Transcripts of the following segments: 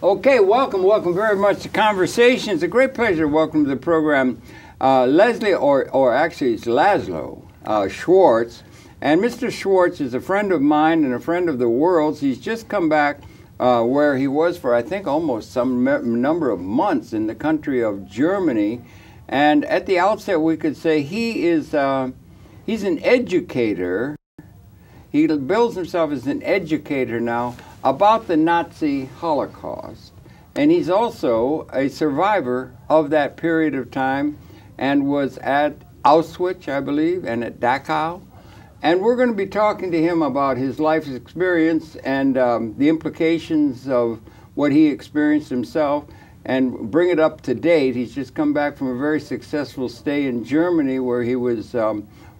Okay, welcome very much to Conversation. It's a great pleasure. Welcome to the program. Leslie, or actually it's Laszlo Schwartz. And Mr. Schwartz is a friend of mine and a friend of the world's. He's just come back where he was for, I think, almost some number of months in the country of Germany. And at the outset, we could say he is he's an educator. He bills himself as an educator now about the Nazi Holocaust. And he's also a survivor of that period of time and was at Auschwitz, I believe, and at Dachau. And we're going to be talking to him about his life experience and the implications of what he experienced himself and bring it up to date. He's just come back from a very successful stay in Germany where he was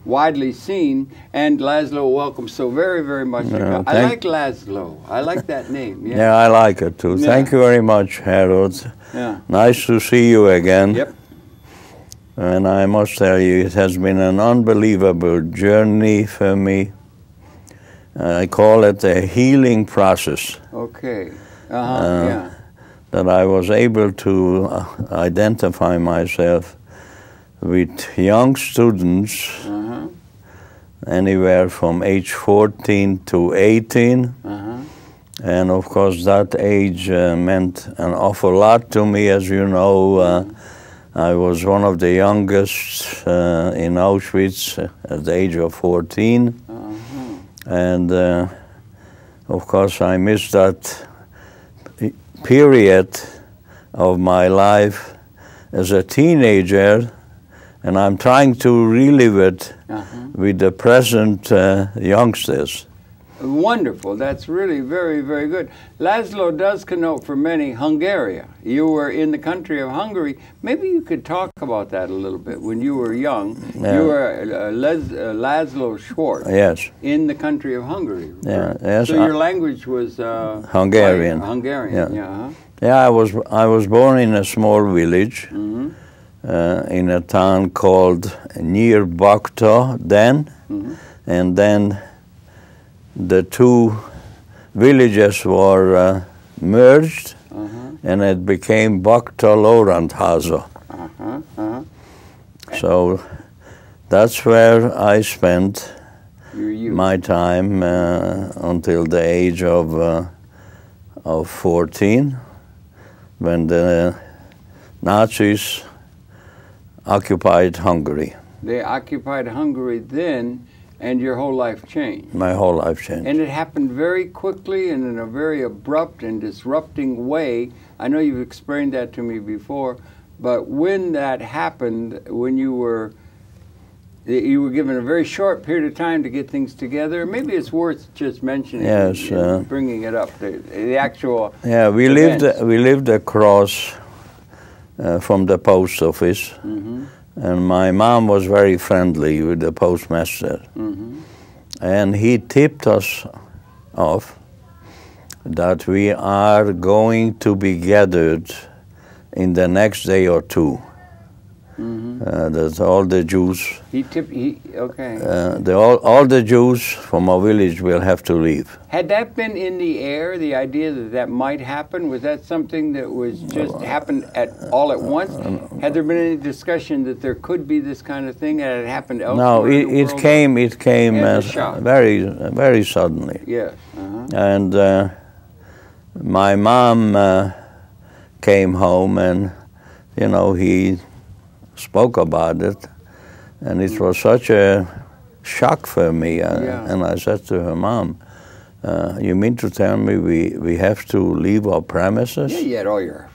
widely seen. And Laszlo, welcome so very much. I like Laszlo. I like that name. Yeah, I like it too. Yeah. Thank you very much, Harold. Yeah. Nice to see you again. Yep. And I must tell you, it has been an unbelievable journey for me. I call it a healing process. Okay. Yeah. That I was able to identify myself with young students, anywhere from age 14 to 18. And of course that age meant an awful lot to me, as you know. I was one of the youngest in Auschwitz at the age of 14. And of course I missed that period of my life as a teenager, and I'm trying to relive it with the present youngsters. Wonderful. That's really very good. Laszlo does connote for many Hungary. You were in the country of Hungary. Maybe you could talk about that a little bit. When you were young, you were Laszlo Schwartz. Yes. In the country of Hungary. Yeah. Yes. So your language was Hungarian. Hungarian. Yeah. Yeah. I was born in a small village in a town called near Bakta then, and then the two villages were merged, and it became Bakta-Lorandhase. So that's where I spent my time until the age of 14, when the Nazis occupied Hungary. They occupied Hungary then, and your whole life changed. My whole life changed. And it happened very quickly and in a very abrupt and disrupting way. I know you've explained that to me before, but when that happened, when you were given a very short period of time to get things together, maybe it's worth just mentioning. Yes, bringing it up, the actual. Yeah, we lived across from the post office. And my mom was very friendly with the postmaster. And he tipped us off that we are going to be gathered in the next day or two. That all the Jews, all the Jews from our village will have to leave. Had that been in the air, the idea that that might happen? Was that something that was just happened all at once? Had there been any discussion that there could be this kind of thing? Had it happened elsewhere? No, it came very suddenly. Yes. And my mom came home, and you know, he spoke about it, and it was such a shock for me. And I said to her, Mom, you mean to tell me we have to leave our premises? Yeah, you had all your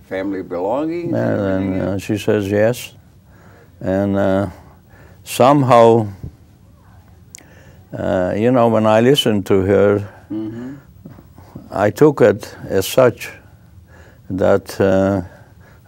family belongings. And she says yes. And somehow, you know, when I listened to her, I took it as such that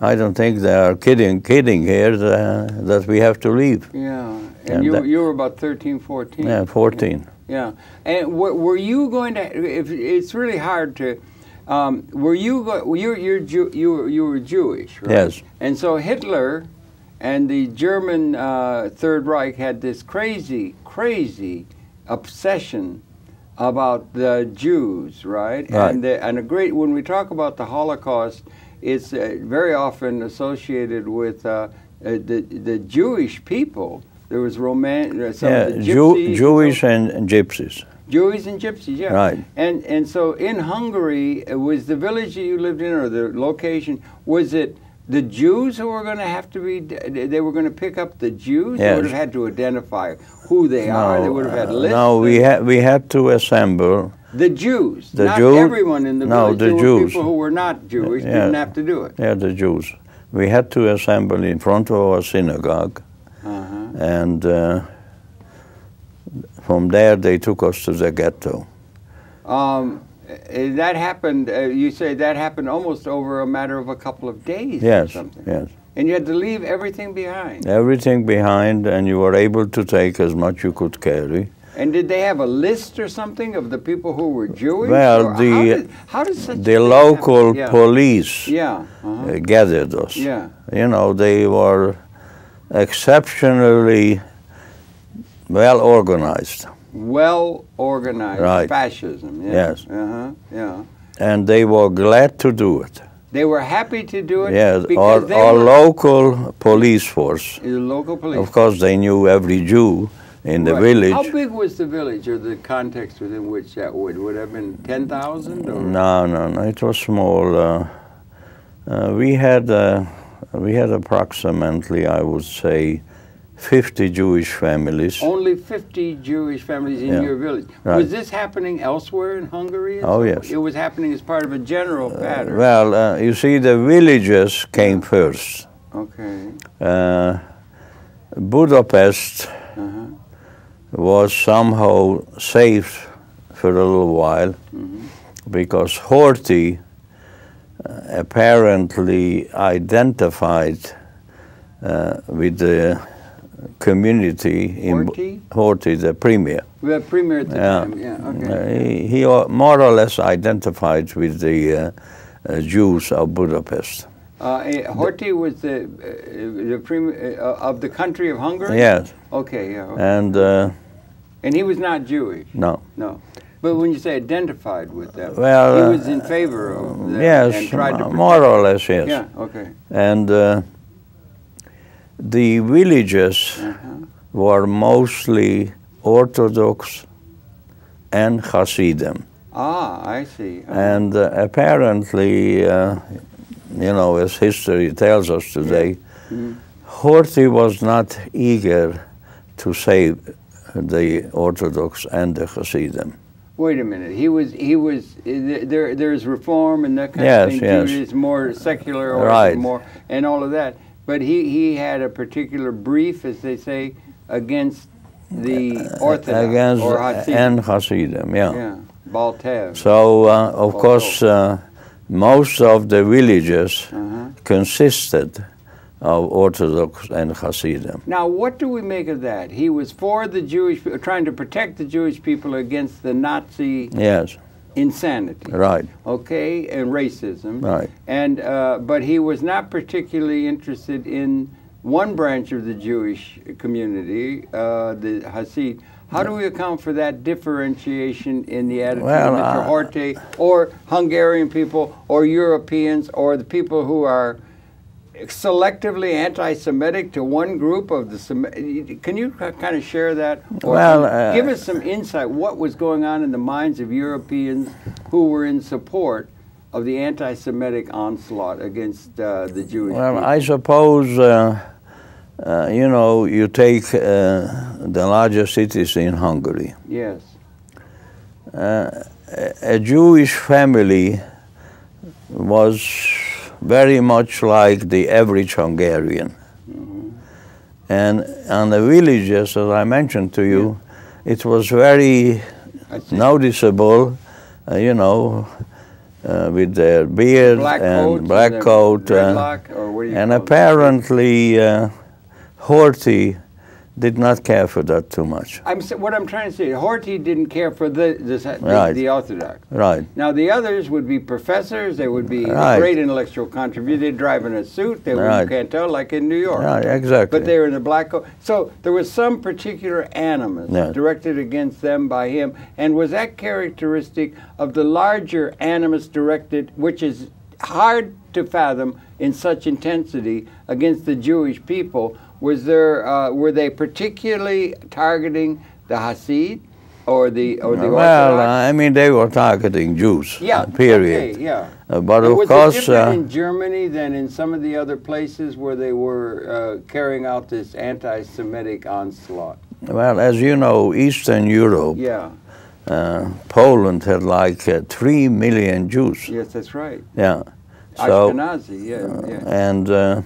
I don't think they are kidding here that we have to leave. Yeah, and you were about 13, 14. Yeah, 14. Yeah, and were you going to? If it's really hard to, were you you were Jewish, right? Yes. And so Hitler and the German Third Reich had this crazy obsession about the Jews, right? Right. And a great, when we talk about the Holocaust, it's very often associated with the Jewish people. There was some of the gypsies, Jewish and gypsies. Jews and gypsies, yeah. Right. And so in Hungary, was the village that you lived in, or the location, was it the Jews who were going to have to be, they were going to pick up the Jews? Yes. They would have had to identify who they are. They would have had lists. No, we had to assemble. The Jews, not Jews, everyone in the village. the there were Jews. people who were not Jewish, didn't have to do it. Yeah, the Jews. We had to assemble in front of our synagogue, and from there they took us to the ghetto. That happened, you say that happened almost over a matter of a couple of days Yes, or something. yes. And you had to leave everything behind. Everything behind, and you were able to take as much you could carry. And did they have a list or something of the people who were Jewish? Well, how did such the local police gathered us. Yeah. You know, they were exceptionally well organized. Well organized. Right. Fascism. Yeah. Yes. Yeah. And they were glad to do it. They were happy to do it. Yes, because our local police force. The local police. Of course, they knew every Jew in the village. How big was the village, or the context within which that would have been 10,000? No. It was small. We had approximately, I would say, 50 Jewish families. Only 50 Jewish families in your village. Right. Was this happening elsewhere in Hungary? Oh, yes. It was happening as part of a general pattern. Well, you see, the villages came first. Okay. Budapest was somehow safe for a little while because Horthy apparently identified with the community in Horthy, the premier. The premier at the time, yeah. Okay. He more or less identified with the Jews of Budapest. Horthy was the premier of the country of Hungary? Yes. Okay, yeah. Okay. And he was not Jewish? No. No. But when you say identified with them, well, he was in favor of them yes, and tried to more or less, yes. Yeah, okay. And the villages were mostly Orthodox and Hasidim. Ah, I see. And apparently, you know, as history tells us today, Horthy was not eager to save the Orthodox and the Hasidim. Wait a minute. He was. There's reform and that kind of thing. Yes. It's more secular, or right. more, and all of that. But he had a particular brief, as they say, against the Orthodox or Hasidim. And Hasidim, yeah. Yeah, Baltev. So, of course, most of the villages consisted of Orthodox and Hasidim. Now, what do we make of that? He was for the Jewish, trying to protect the Jewish people against the Nazi insanity. Right. Okay, and racism. Right. And but he was not particularly interested in one branch of the Jewish community, the Hasid. How do we account for that differentiation in the attitude of Mr. Horthy, or Hungarian people, or Europeans, or the people who are selectively anti-Semitic to one group of the Semitic? Can you kind of share that? Or give us some insight. What was going on in the minds of Europeans who were in support of the anti-Semitic onslaught against the Jewish people? I suppose, you know, you take the largest cities in Hungary. Yes. A Jewish family was very much like the average Hungarian. And on the villages, as I mentioned to you, it was very noticeable, you know, with their beard and black coat. And apparently, Horthy did not care for that too much. What I'm trying to say, Horthy didn't care for the Orthodox. Right. Now the others would be professors. They would be great intellectual contributors. They'd drive in a suit. They would, you can't tell, like in New York. Right, exactly. But they were in a black coat. So there was some particular animus directed against them by him. And was that characteristic of the larger animus directed, which is hard to fathom in such intensity against the Jewish people? Was there were they particularly targeting the Hasid or the Orthodox? Well, I mean, they were targeting Jews. Yeah. Period. Okay, yeah. But and of was course, it different in Germany than in some of the other places where they were carrying out this anti-Semitic onslaught? Well, as you know, Eastern Europe. Yeah. Poland had like 3 million Jews. Yes, that's right. Yeah. So, Ashkenazi, yeah. And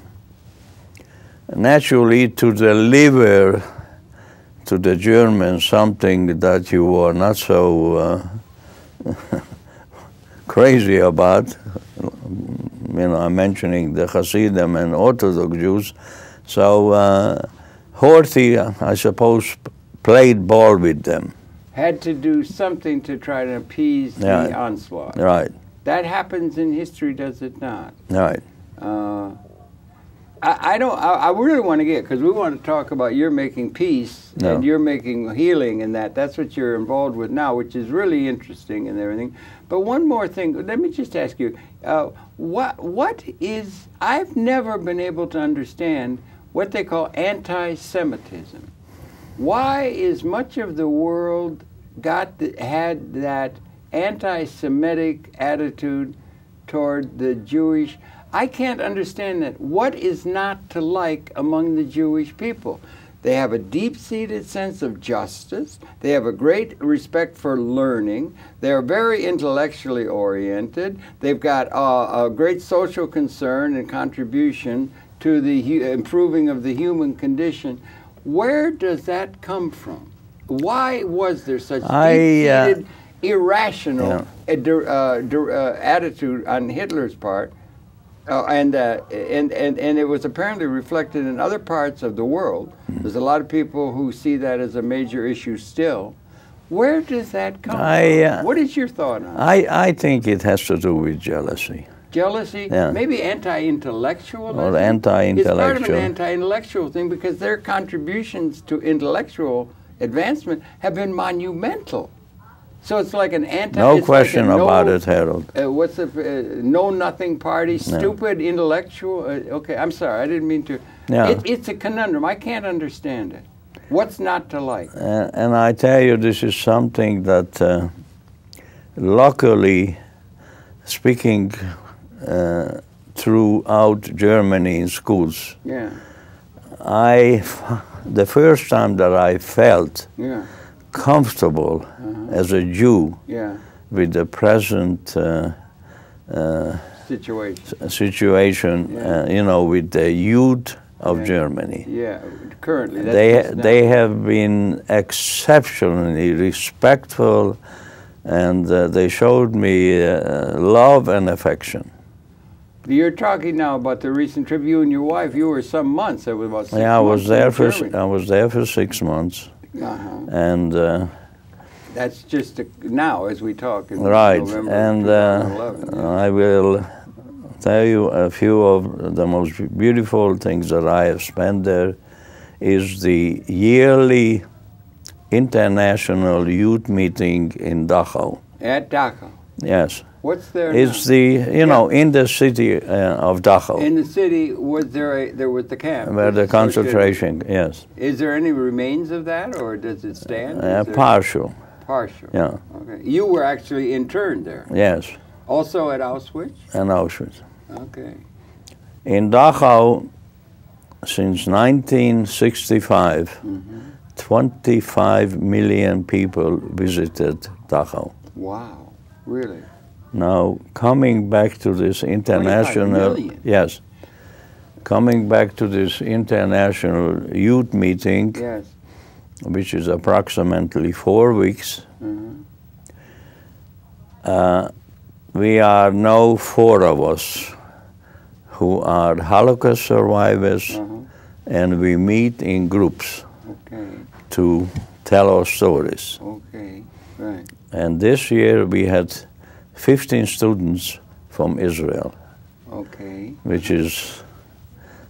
naturally, to deliver to the Germans something that you were not so crazy about, you know, I'm mentioning the Hasidim and Orthodox Jews. So Horthy, I suppose, played ball with them. Had to do something to try to appease the onslaught. Right. That happens in history, does it not? Right. I really want to get, because we want to talk about you're making peace and you're making healing and that's what you're involved with now, which is really interesting and everything. But one more thing, let me just ask you, what is, I've never been able to understand what they call anti-Semitism. Why is much of the world had that anti-Semitic attitude toward the Jewish? I can't understand that. What is not to like among the Jewish people? They have a deep-seated sense of justice. They have a great respect for learning. They're very intellectually oriented. They've got a great social concern and contribution to the improving of the human condition. Where does that come from? Why was there such deep-seated, irrational attitude on Hitler's part? And it was apparently reflected in other parts of the world. There's a lot of people who see that as a major issue still. Where does that come from? What is your thought on it? I think it has to do with jealousy. Jealousy? Yeah. Maybe anti-intellectualism? Or anti-intellectual. It's part of an anti-intellectual thing because their contributions to intellectual advancement have been monumental. So it's like an No question about it, Harold. What's the know-nothing party, stupid intellectual? Okay, I'm sorry, I didn't mean to. Yeah. It's a conundrum. I can't understand it. What's not to like? And I tell you, this is something that, luckily, speaking throughout Germany in schools, the first time that I felt comfortable as a Jew with the present situation, you know, with the youth of Germany. Yeah, currently. They have been exceptionally respectful, and they showed me love and affection. You're talking now about the recent trip. You and your wife. You were some months. It was about 6 months. Yeah, I was there for 6 months. And that's just now as we talk in November, and I will tell you a few of the most beautiful things that I have spent there is the yearly international youth meeting in Dachau. At Dachau? Yes. What's there It's now? You know, in the city of Dachau. In the city, was there was the camp? Where the concentration, yes. Is there any remains of that, or does it stand? Partial. Partial. Yeah. Okay. You were actually interned there? Yes. Also at Auschwitz? And Auschwitz. Okay. In Dachau, since 1965, 25 million people visited Dachau. Wow. Really? Now, coming back to this international, yes, coming back to this international youth meeting, which is approximately 4 weeks, we are now 4 of us who are Holocaust survivors, and we meet in groups. to tell our stories. Okay, right. And this year we had 15 students from Israel. Okay. Which is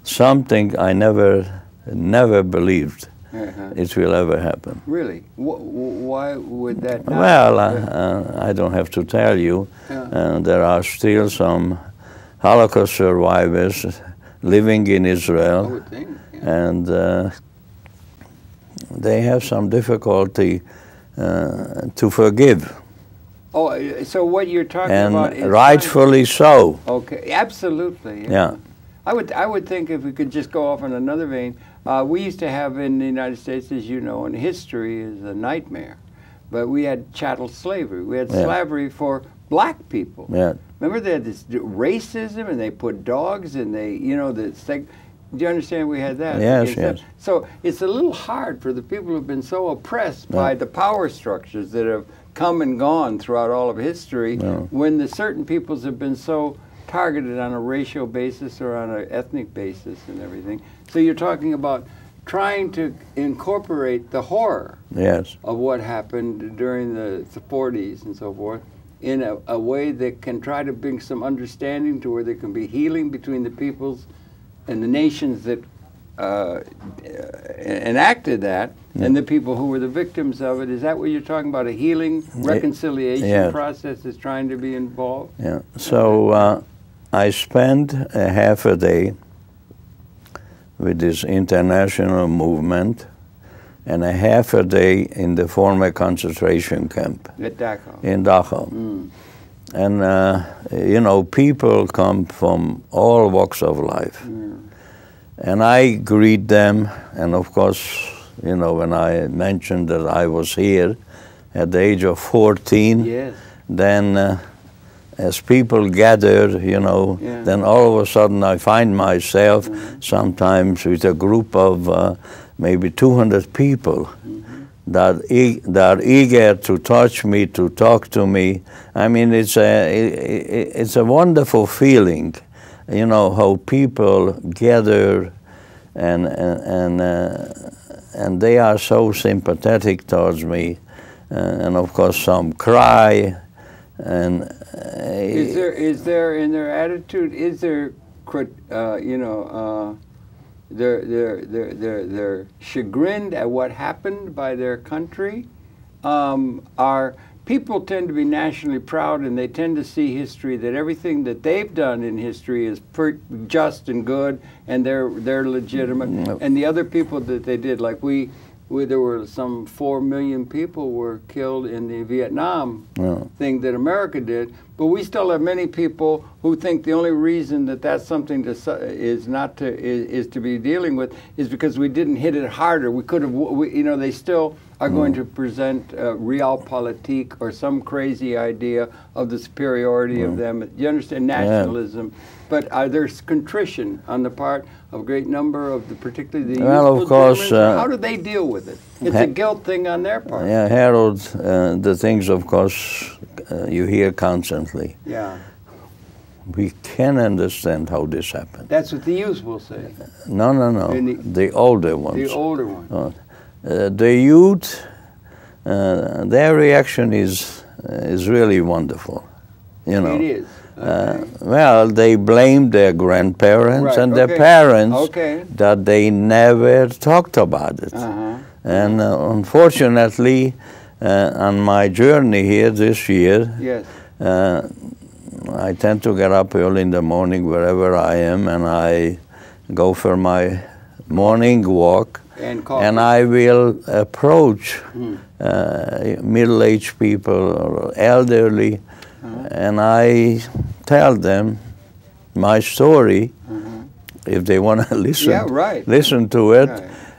something I never believed it will ever happen. Really? Why would that not? Well, I don't have to tell you. There are still some Holocaust survivors living in Israel. I would think, yeah. And they have some difficulty to forgive. Oh, so what you're talking about is... And rightfully so. Okay, absolutely. Yeah. I would think if we could just go off in another vein, we used to have in the United States, as you know, and history is a nightmare, but we had chattel slavery. We had slavery for black people. Yeah. Remember they had this racism, and they put dogs, and they, you know, do you understand we had that? Yes, yes. So it's a little hard for the people who've been so oppressed by the power structures that have come and gone throughout all of history, when the certain peoples have been so targeted on a racial basis or on an ethnic basis and everything. So you're talking about trying to incorporate the horror of what happened during the 40s and so forth in a way that can try to bring some understanding to where there can be healing between the peoples and the nations that enacted that and the people who were the victims of it. Is that what you're talking about? A healing, reconciliation process is trying to be involved? Yeah. So I spent a half a day with this international movement and a half a day in the former concentration camp. At Dachau. In Dachau. And, you know, people come from all walks of life. And I greet them, and of course, you know, when I mentioned that I was here at the age of 14, then as people gather, you know, then all of a sudden I find myself sometimes with a group of maybe 200 people that are eager to touch me, to talk to me. I mean, it's a wonderful feeling. You know, how people gather and they are so sympathetic towards me, and of course some cry. And is there in their attitude? Is there, you know, they're chagrined at what happened by their country? People tend to be nationally proud, and they tend to see history that everything that they've done in history is just and good, and they're legitimate. And the other people that they did, like there were some 4 million people were killed in the Vietnam thing that America did, but we still have many people who think the only reason that that's something is to be dealing with is because we didn't hit it harder. We could have, you know, they still are going to present realpolitik or some crazy idea of the superiority of them. You understand, nationalism. But there's contrition on the part of a great number of particularly the well, of course. How do they deal with it? It's a guilt thing on their part. Yeah, Harold, the things, of course, you hear constantly. Yeah. We can understand how this happened. That's what the youth will say. No. The older ones. The older ones. The youth, their reaction is really wonderful. You know. It is. Okay. Well, they blame their grandparents and their parents that they never talked about it. And unfortunately, on my journey here this year, I tend to get up early in the morning wherever I am, and I go for my morning walk. And I will approach middle-aged people or elderly, and I tell them my story if they want to listen to it.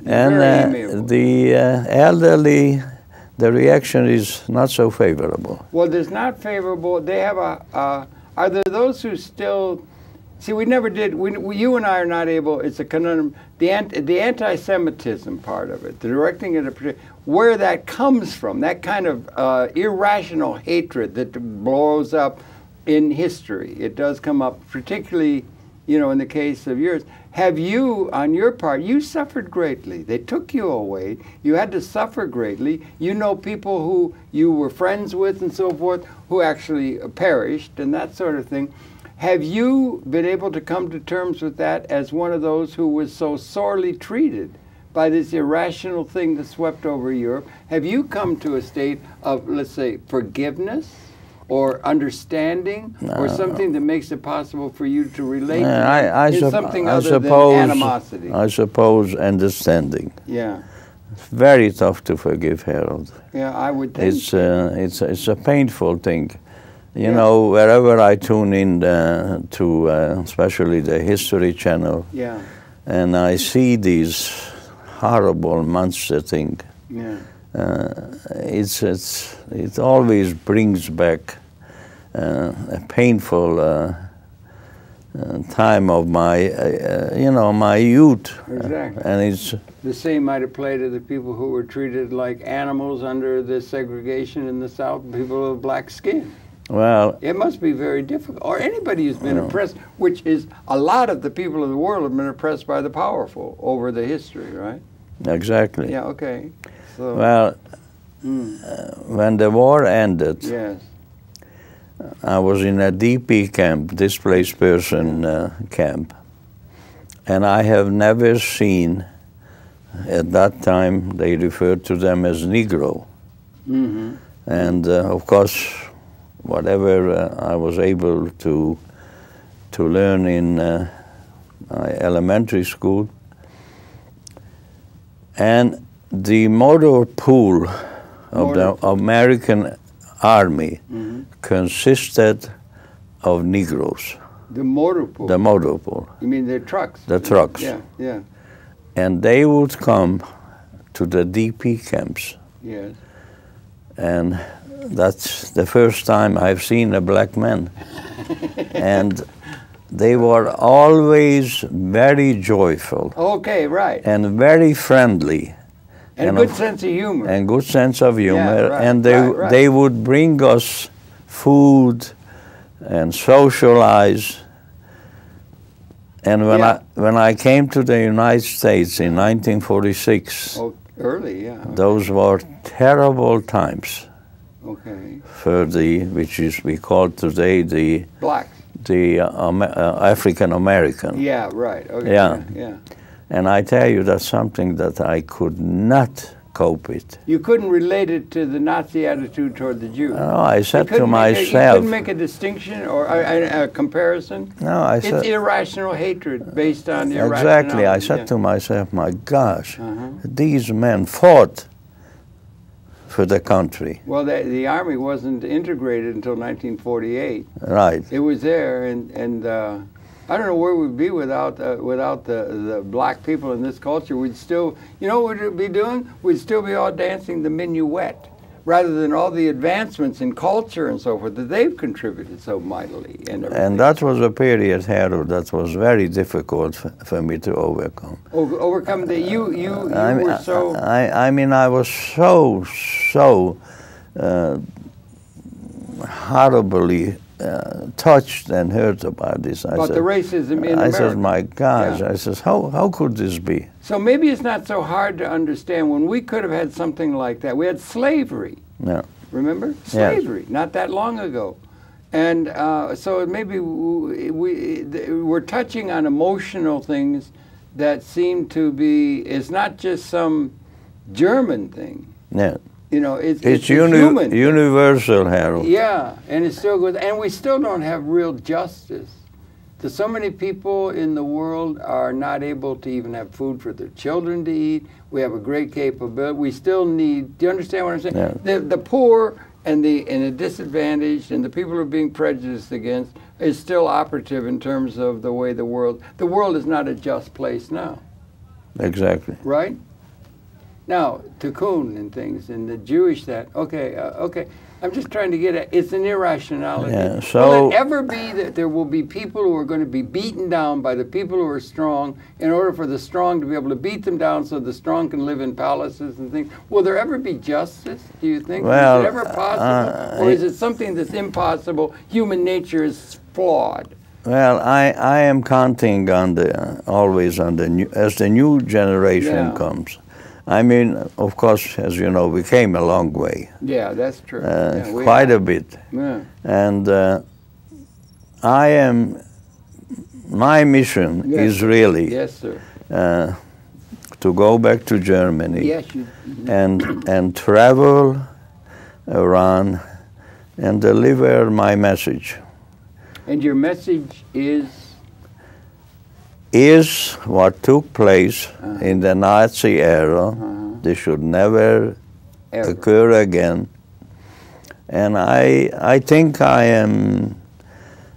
And the elderly, the reaction is not so favorable. Well, there's not favorable. They have are there those who still... See, we never did. You and I are not able. It's a conundrum. The anti-Semitism part of it, the directing it, where that comes from, that kind of irrational hatred that blows up in history. It does come up, particularly you know, in the case of yours, have you, on your part, you suffered greatly. They took you away. You had to suffer greatly. You know people who you were friends with and so forth who actually perished and that sort of thing. Have you been able to come to terms with that as one of those who was so sorely treated by this irrational thing that swept over Europe? Have you come to a state of, let's say, forgiveness or understanding or something that makes it possible for you to relate to something other than animosity? I suppose understanding. Yeah. It's very tough to forgive, Harold. Yeah, I would think. It's a painful thing. You know, wherever I tune in to especially the History Channel, and I see these horrible monster thing, it always brings back a painful time of my, you know, my youth. Exactly. And it's the same might apply to the people who were treated like animals under the segregation in the South, people with black skin. Well, it must be very difficult. Or anybody who's been oppressed, which is a lot of the people of the world have been oppressed by the powerful over the history, right? Exactly. Yeah, okay. So, well, when the war ended, I was in a DP camp, displaced person camp, and I have never seen, at that time they referred to them as Negro. And of course, whatever I was able to learn in my elementary school. And the motor pool of the American Army consisted of Negroes. The motor pool? The motor pool. You mean the trucks? The trucks. Yeah, yeah. And they would come to the DP camps. Yes. And that's the first time I've seen a black man. And they were always very joyful. Okay, right. And very friendly. And good sense of humor. And good sense of humor. Yeah, right, and they would bring us food and socialize. And when I came to the United States in 1946, early, yeah. Those were terrible times. Okay. For which is we call today the blacks, the African American. Yeah, right. Okay. Yeah. And I tell you, that's something that I could not cope with. You couldn't relate it to the Nazi attitude toward the Jews. No, I said to myself. You couldn't make a distinction or a comparison. No, I said. It's irrational hatred based on irrationality. Exactly. I said to myself, my gosh, these men fought for the country. Well, the army wasn't integrated until 1948. Right. It was there, and I don't know where we'd be without the black people in this culture. We'd still, you know what we'd be doing? We'd still be all dancing the minuet, rather than all the advancements in culture and so forth that they've contributed so mightily. And that was a period, Harold, that was very difficult for me to overcome. Overcome that you were so. I mean, I was so horribly touched and hurt about this. About the racism in America. I said, my gosh, I said, how could this be? So maybe it's not so hard to understand when we could have had something like that. We had slavery. Yeah. Remember? Slavery, not that long ago. And so maybe we're touching on emotional things that seem to be, it's not just some German thing. Yeah. You know, it's human. Universal, Harold. Yeah, and it still goes, and we still don't have real justice. So many people in the world are not able to even have food for their children to eat. We have a great capability. We still need, do you understand what I'm saying? Yeah. The poor and the disadvantaged and the people who are being prejudiced against is still operative in terms of the way the world is not a just place now. Exactly. Right? Now, Tikkun and things, and the Jewish okay, I'm just trying to get at, it's an irrationality. Yeah, so will it ever be that there will be people who are going to be beaten down by the people who are strong in order for the strong to be able to beat them down so the strong can live in palaces and things? Will there ever be justice, do you think? Well, is it ever possible? Or is it something that's impossible? Human nature is flawed. Well, I am counting on always on the new, as the new generation comes. I mean, of course, as you know, we came a long way. Yeah, that's true. Quite a bit. Yeah. And my mission is really to go back to Germany and travel around and deliver my message. And your message is? Is what took place in the Nazi era. This should never occur again. And I think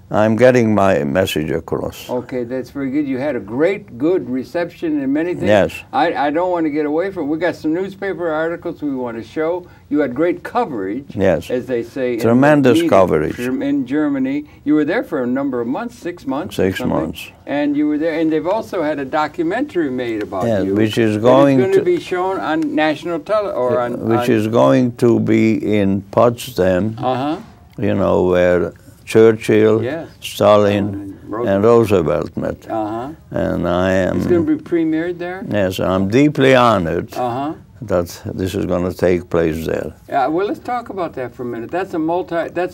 I'm getting my message across. Okay, that's very good. You had a good reception and many things. Yes. I don't want to get away from it. We got some newspaper articles we want to show. You had great coverage, yes, as they say. Tremendous coverage. In Germany. You were there for a number of months, 6 months. 6 months. And you were there, and they've also had a documentary made about you. Which is going to be shown on national television. Which is going to be in Potsdam, you know, where Churchill, Stalin, and Roosevelt met. And I am... It's going to be premiered there? Yes, I'm deeply honored that this is going to take place there. Well, let's talk about that for a minute. That's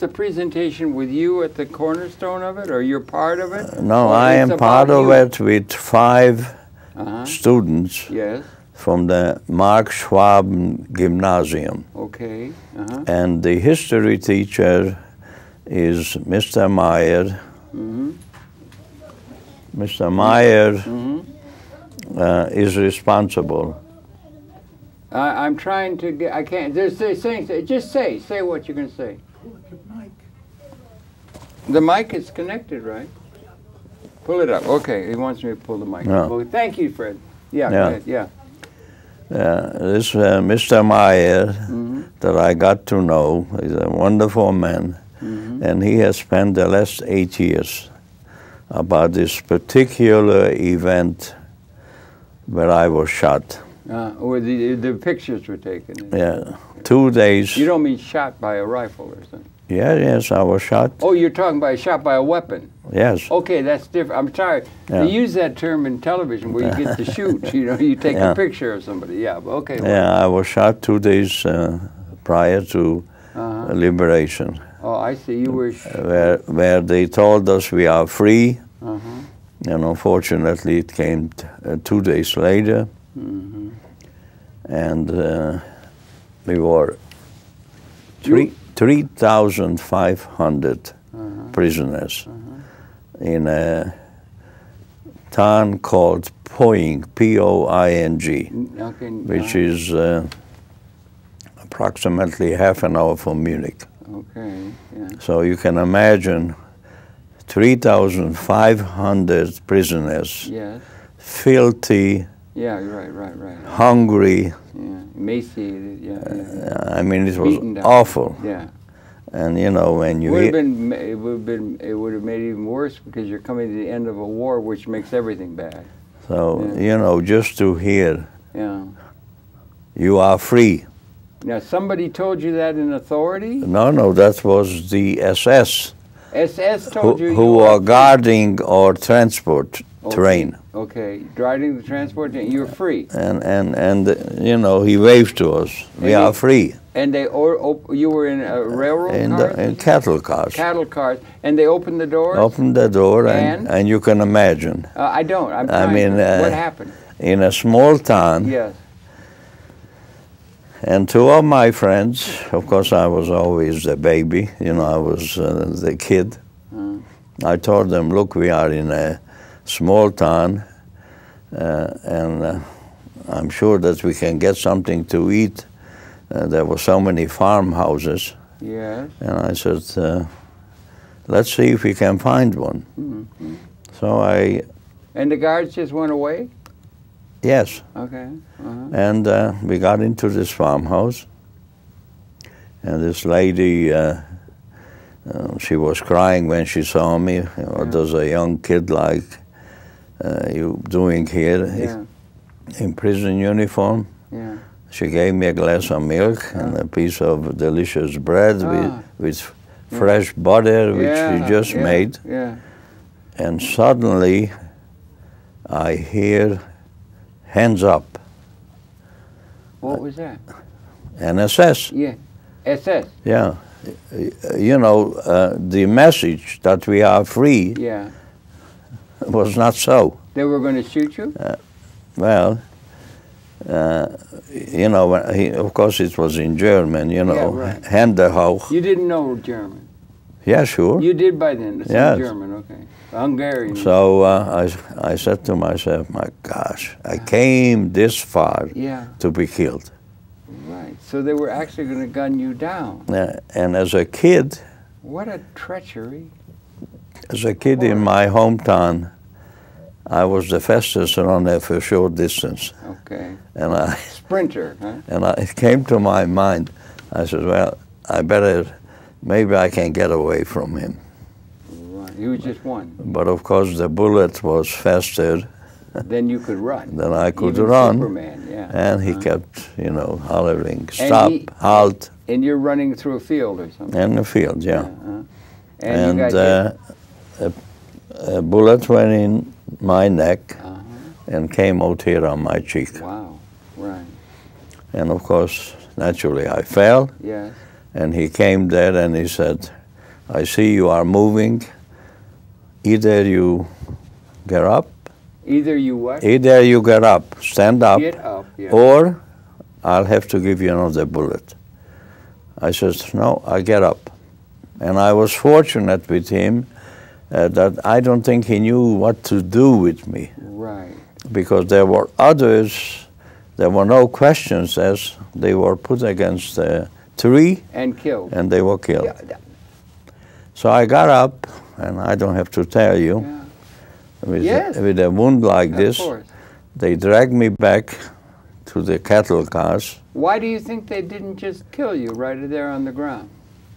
a presentation with you at the cornerstone of it, or you're part of it? No, I am part of it with 5 students from the Marc Gymnasium. Okay. And the history teacher is Mr. Meyer. Mr. Meyer is responsible. I'm trying to get, I can't, just say what you're going to say. The mic is connected, right? Pull it up. Okay, he wants me to pull the mic up. Well, thank you, Fred. Go ahead. This Mr. Meyer that I got to know is a wonderful man. And he has spent the last 8 years about this particular event where I was shot. Or the pictures were taken. Yeah, 2 days. You don't mean shot by a rifle or something? Yes, I was shot. Oh, you're talking about shot by a weapon? Yes. Okay, that's different. I'm sorry. They use that term in television where you get to shoot. You know, you take a picture of somebody. Yeah, okay. Yeah, I was shot 2 days prior to liberation. Oh, I see. You were... Where they told us we are free. And unfortunately, it came 2 days later. And we were 3,500 prisoners in a town called Poing, P-O-I-N-G, which is approximately half an hour from Munich. Okay. Yeah. So you can imagine 3,500 prisoners, filthy, hungry, emaciated. I mean, it was awful. Yeah. And you know, when you it would have made it even worse because you're coming to the end of a war, which makes everything bad. So you know, just to hear, you are free. Now, somebody told you that in authority? No, that was the SS. SS told you who are guarding our transport train. Okay, guarding the transport train. You're free. And you know, he waved to us. We are free. And they you were in a railroad car? In cattle cars. Cattle cars. And they opened the doors? Opened the door, and you can imagine. I don't. I mean, what happened? In a small town. Yes. And 2 of my friends, of course I was always the baby, you know, I was the kid. I told them, look, we are in a small town, and I'm sure that we can get something to eat. There were so many farmhouses. Yes. And I said, let's see if we can find one. So And the guards just went away? Yes. Okay. And we got into this farmhouse, and this lady, she was crying when she saw me. What does a young kid like you doing here in prison uniform? Yeah. She gave me a glass of milk and a piece of delicious bread with fresh butter, which she just made. Yeah. And suddenly I hear hands up. What was that? An SS. Yeah, SS. Yeah. You know, the message that we are free Yeah. was not so. They were going to shoot you? Well, you know, of course it was in German, you know, Yeah, right. Hände hoch. You didn't know German? Yeah, sure. You did by then, some Yes. German, okay. Hungarian. So I said to myself, my gosh, I came this far Yeah, to be killed. right. So they were actually going to gun you down. And as a kid, What a treachery. in my hometown, I was the fastest runner for short distance. Okay. And Sprinter, huh? it came to my mind, I said, well, maybe I can get away from him. Right. He was just one. But of course the bullet was faster Then you could run. than I could Even run. Superman, yeah. And he kept, you know, hollering, stop, halt. And you're running through a field or something. In the field, yeah. And you got hit. A bullet went in my neck Uh-huh. and came out here on my cheek. Wow, right. And of course, naturally, I fell. Yes. And he came there and he said, I see you are moving. Either you get up, Either you what? either you get up, stand up, Get up, yeah. or I'll have to give you another bullet. I said, no, I get up. And I was fortunate with him that I don't think he knew what to do with me. Right. Because there were others, there were no questions as they were put against a tree And killed. and they were killed. Yeah. So I got up, and I don't have to tell you, Yeah. with a wound like Of this, course. they dragged me back to the cattle cars. Why do you think they didn't just kill you right there on the ground?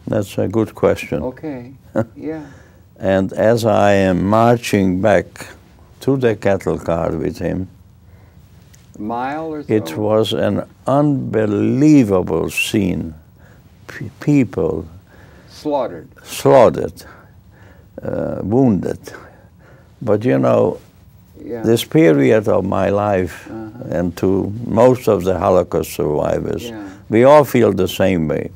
That's a good question. Okay. Yeah. And as I am marching back to the cattle car with him, A mile or so? it was an unbelievable scene. People Slaughtered. slaughtered, wounded. But you know, Yeah. this period of my life, and to most of the Holocaust survivors, Yeah. we all feel the same way,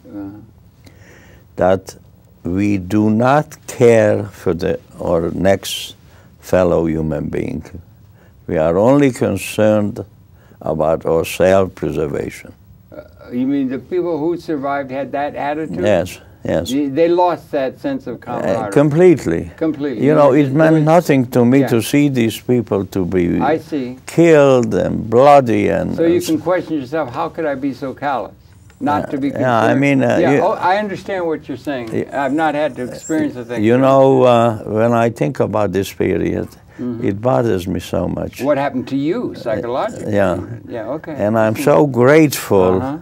that we do not care for our next fellow human being. We are only concerned about our self-preservation. You mean the people who survived had that attitude? Yes, yes. They lost that sense of camaraderie. Completely. Completely. You know, it meant was- nothing to me Yeah. to see these people to be I see. killed and bloody and. So you can question yourself, how could I be so callous? Not to be concerned. yeah, I mean, you- I understand what you're saying. I've not had to experience a thing. You know, when I think about this period, it bothers me so much. What happened to you psychologically? Yeah. Yeah, okay. And I'm so grateful Uh-huh.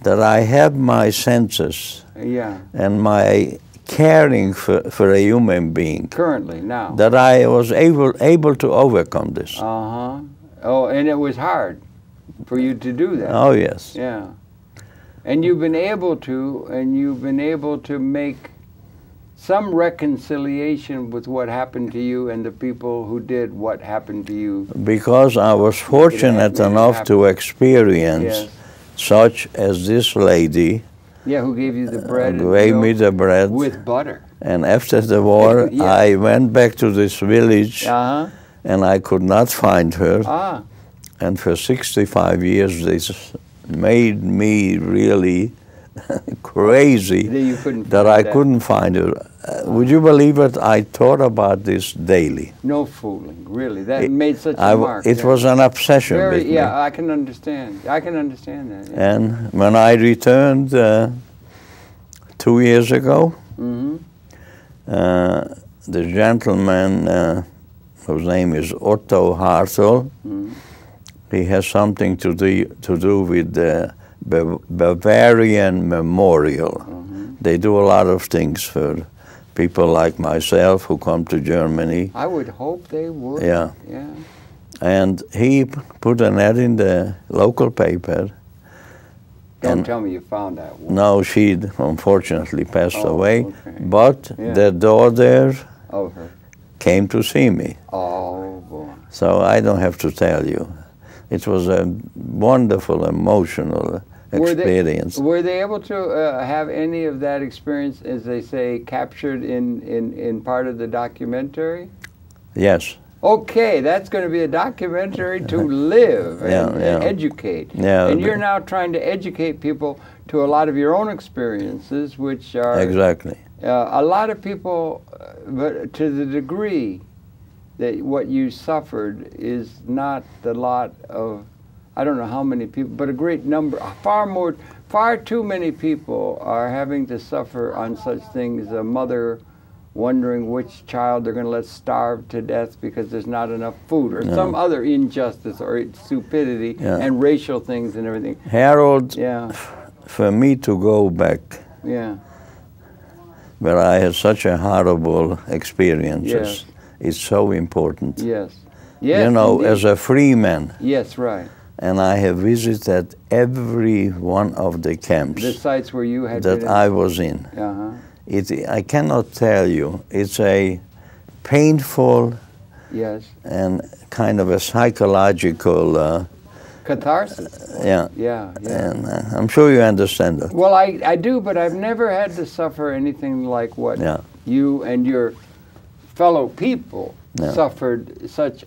that I have my senses Yeah. and my caring for a human being, Currently, now. that I was able to overcome this. Uh-huh. Oh, and it was hard for you to do that. Oh, yes. Yeah. And you've been able to make some reconciliation with what happened to you and the people who did what happened to you. Because I was fortunate enough to experience Yes. such as this lady Yeah, who gave you the bread? and gave me milk the bread. with butter. And after the war, Yeah. I went back to this village Uh-huh. and I could not find her. Ah. And for 65 years, this made me really crazy That you couldn't that find I that. couldn't find her. Would you believe it? I thought about this daily. No fooling, really. That made such a mark. It yeah. was an obsession with Very, me. yeah, I can understand. I can understand that. Yeah. And when I returned 2 years ago, the gentleman, whose name is Otto Hartl, he has something to do with the Bavarian Memorial. They do a lot of things for people like myself who come to Germany. I would hope they would. Yeah. Yeah. And he put an ad in the local paper. Don't tell me you found that one. No, she unfortunately passed away. okay. But Yeah. the daughter Of her. came to see me. Oh, boy. So I don't have to tell you. It was a wonderful, emotional experience. Were they able to have any of that experience, as they say, captured in part of the documentary? Yes. Okay, that's going to be a documentary to live and educate. Yeah, and you're now trying to educate people to a lot of your own experiences, which are... Exactly. A lot of people, but to the degree that what you suffered is not the lot of, I don't know how many people, but a great number, far too many people are having to suffer on such things. A mother wondering which child they're going to let starve to death because there's not enough food, or some other injustice or stupidity and racial things and everything. Harold, for me to go back, where I had such a horrible experience, is so important. Yes. You know, indeed. as a free man. Yes, right. And I have visited every one of the camps. The sites where you had that been I was in. I cannot tell you. It's a painful and kind of a psychological catharsis. Yeah. And I'm sure you understand that. Well, I do, but I've never had to suffer anything like what you and your fellow people suffered, such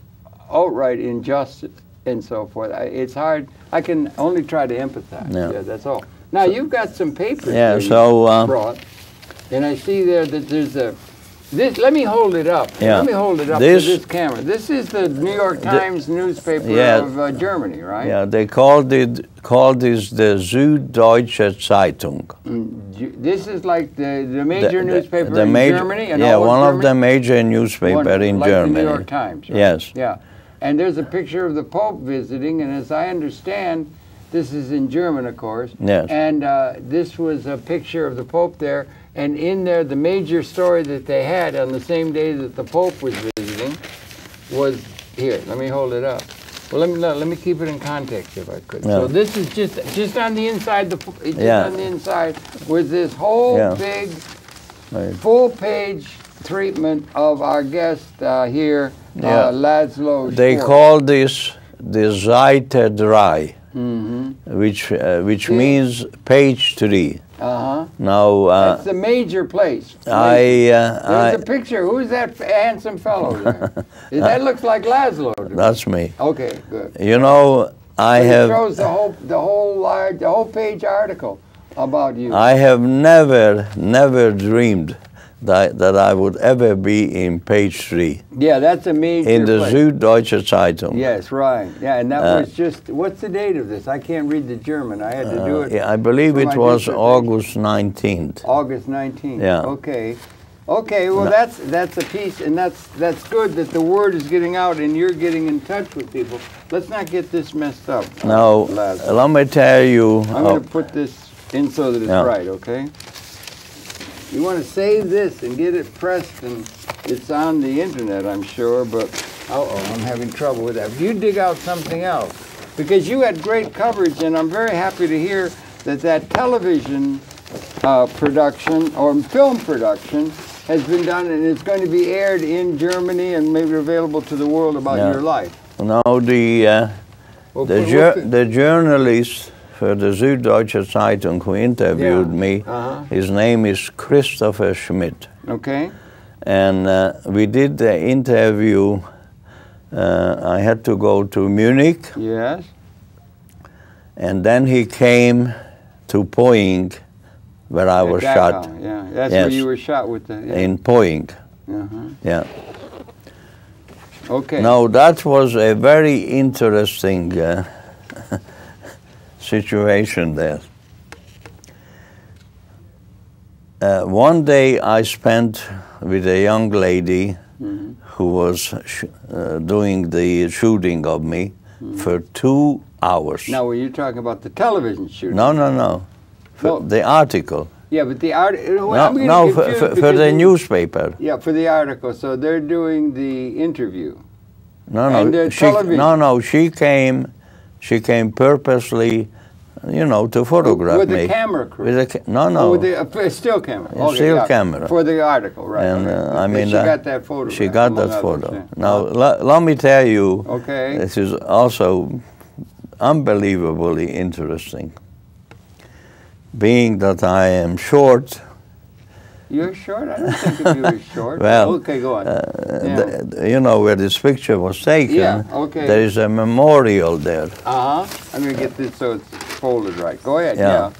outright injustice and so forth. It's hard. I can only try to empathize. Yeah, that's all. Now, you've got some papers you brought, and I see there that there's let me hold it up. Let me hold it up to this camera. This is the New York Times newspaper of Germany, right? Yeah, they called this the Süddeutsche Zeitung. This is like the major newspaper in Germany? And one of the major newspapers in Germany. The New York Times, right? Yes. Yeah. And there's a picture of the Pope visiting, and as I understand, this is in German, of course. Yes. And this was a picture of the Pope there, and in there, the major story that they had on the same day that the Pope was visiting was here. Let me hold it up. Well, let me keep it in context if I could. Yeah. So this is just on the inside. On the inside was this whole big, full-page treatment of our guest here, Laszlos. They call this the Seite 3, which means page 3. Now that's the major place. There's a picture. Who's that handsome fellow there? That looks like Laszlo. That's me. Okay, good. You know, it shows the whole page article about you. I have never dreamed that I would ever be in page 3. Yeah, that's a major in the place. Süddeutsche Zeitung. Yes, right. Yeah, and that was just, what's the date of this? I can't read the German. I had to do it. I believe it was August 19th. August 19th. Yeah. Okay. Okay, well that's a piece, and that's good that the word is getting out and you're getting in touch with people. Let's not get this messed up. Now, let me tell you. I'm going to put this in so that it's right, okay? You want to save this and get it pressed, and it's on the internet, I'm sure, but I'm having trouble with that. If you dig out something else, because you had great coverage, and I'm very happy to hear that television production or film production has been done, and it's going to be aired in Germany and maybe available to the world about your life. No, the journalist for the Süddeutsche Zeitung who interviewed me, his name is Christopher Schmidt. Okay. And we did the interview. I had to go to Munich. Yes. And then he came to Poing, where I was shot. Yeah, that's where you were shot with the... In Poing. Yeah. Okay. Now, that was a very interesting situation there. One day I spent with a young lady who was doing the shooting of me for 2 hours. Now, were you talking about the television shooting? No. The article. Yeah, but the article... for the newspaper. Yeah, for the article. So they're doing the interview. No, she came purposely you know, to photograph with me. With the camera crew? No, no. Oh, with the still camera? A still camera. For the article, right. And I mean, she got that photo. She got that photo. Yeah. Now, let me tell you, okay. This is also unbelievably interesting. Being that I am short. You're short? I don't think of you as short. Well, okay, go on. You know where this picture was taken. Yeah, okay. There is a memorial there. Uh-huh. I'm going to get this so it's folded right. Go ahead, yeah.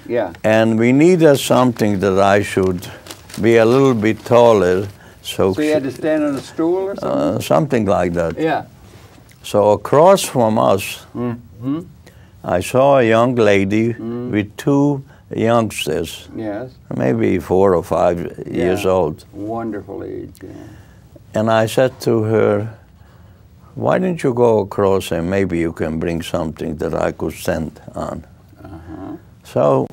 Yeah. And we needed something that I should be a little bit taller. So you had to stand on a stool or something? Something like that. Yeah. So across from us, I saw a young lady with two youngsters. Yes. Maybe 4 or 5 years old. Wonderful age, yeah. And I said to her, why don't you go across and maybe you can bring something that I could stand on. So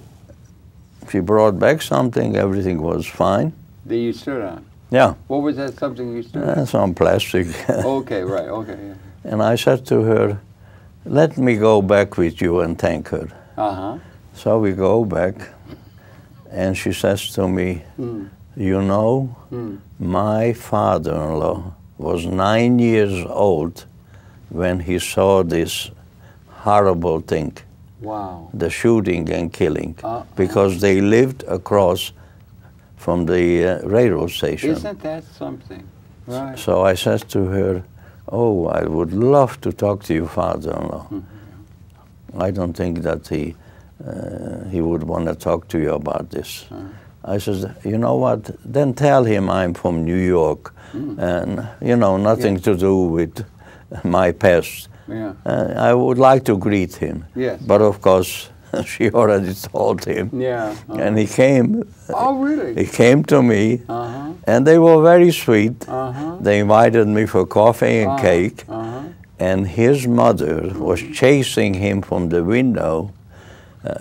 she brought back something, everything was fine. That you stood on? Yeah. What was that something you stood on? Some plastic. Okay, right, okay. Yeah. And I said to her, let me go back with you and thank her. So we go back, and she says to me, you know, my father-in-law was 9 years old when he saw this horrible thing. Wow. The shooting and killing, because they lived across from the railroad station. Isn't that something? Right. So I said to her, oh, I would love to talk to your father-in-law. I don't think that he would want to talk to you about this. I said, you know what, then tell him I'm from New York and, you know, nothing to do with my past. Yeah. I would like to greet him. Yes. But of course, she already told him. Yeah. And he came. Oh, really? He came to me, and they were very sweet. They invited me for coffee and cake. And his mother was chasing him from the window.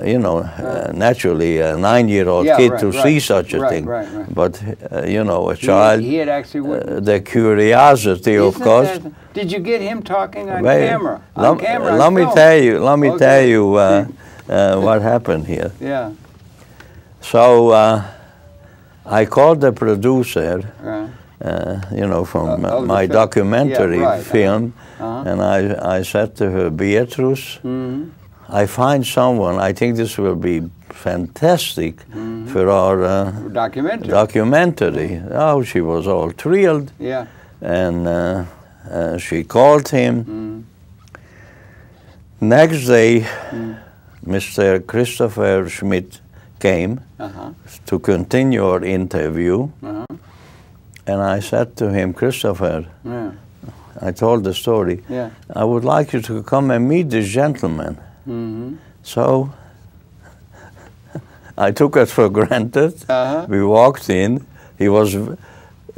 You know, naturally, a 9-year-old kid to see such a thing. But, you know, a child, he had actually the curiosity, of course. Did you get him talking on camera? Let me tell you what happened here. Yeah. So I called the producer, you know, from my documentary film, and I said to her, Beatrice, I find someone, I think this will be fantastic for our documentary. Oh, she was all thrilled. Yeah. And she called him. Next day, Mr. Christopher Schmidt came to continue our interview. And I said to him, Christopher, I told the story, I would like you to come and meet this gentleman. So I took it for granted. We walked in. He was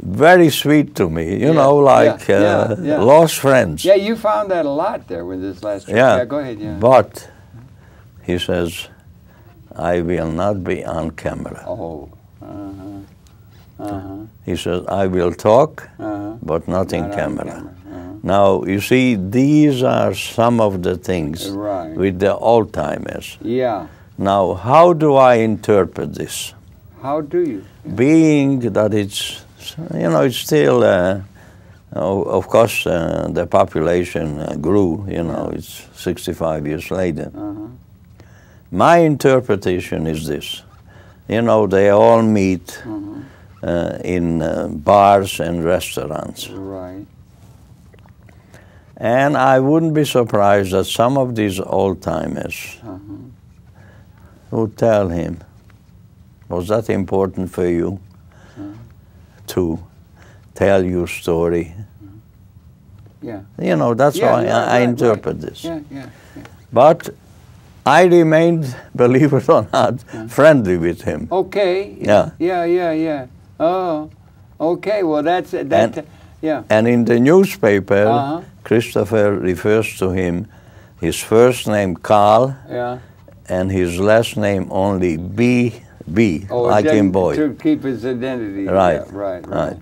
very sweet to me, you know, like lost friends. Yeah, you found that a lot there with this last trip. Yeah, go ahead. Yeah. But he says, I will not be on camera. Oh. He says, I will talk, but not in camera. Now, you see, these are some of the things with the old-timers. Yeah. Now, how do I interpret this? How do you? Being that it's, you know, it's still, of course, the population grew, you know, it's 65 years later. My interpretation is this. You know, they all meet in bars and restaurants. Right. And I wouldn't be surprised that some of these old-timers would tell him, was that important for you to tell your story? Yeah. You know, that's how I interpret this. Yeah. But I remained, believe it or not, friendly with him. Okay. Yeah. Oh, okay. Well, that's yeah. And in the newspaper, Christopher refers to him, his first name Carl, and his last name only B, like in boy. To keep his identity. Right. Yeah, right.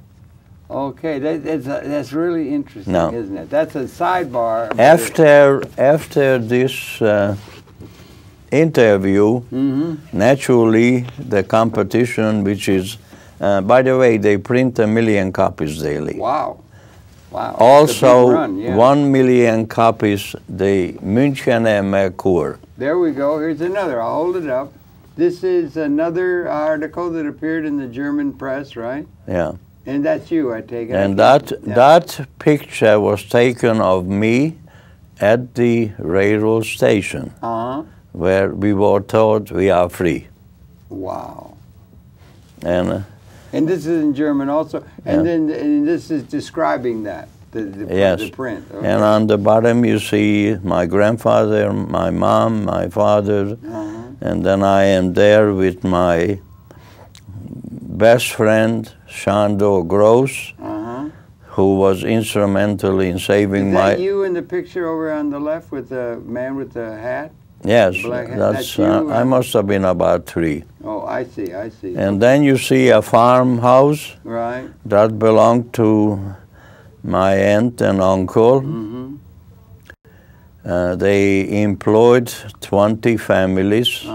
Okay, that's really interesting, isn't it? That's a sidebar. After this interview, naturally the competition, which is, by the way, they print 1 million copies daily. Wow. Wow. Also, run, yeah. 1 million copies, the Münchener Merkur. There we go. Here's another. I'll hold it up. This is another article that appeared in the German press, right? Yeah. And that's you, I take it. And that picture was taken of me at the railroad station, where we were told we are free. Wow. And this is in German also, and then this is describing that, the print. Okay. And on the bottom you see my grandfather, my mom, my father, and then I am there with my best friend, Shandor Gross, who was instrumental in saving my... Is that you in the picture over on the left with the man with the hat? Yes, Black hat? that's you, I must have been about 3. Oh, I see, I see. And then you see a farmhouse that belonged to my aunt and uncle. They employed 20 families,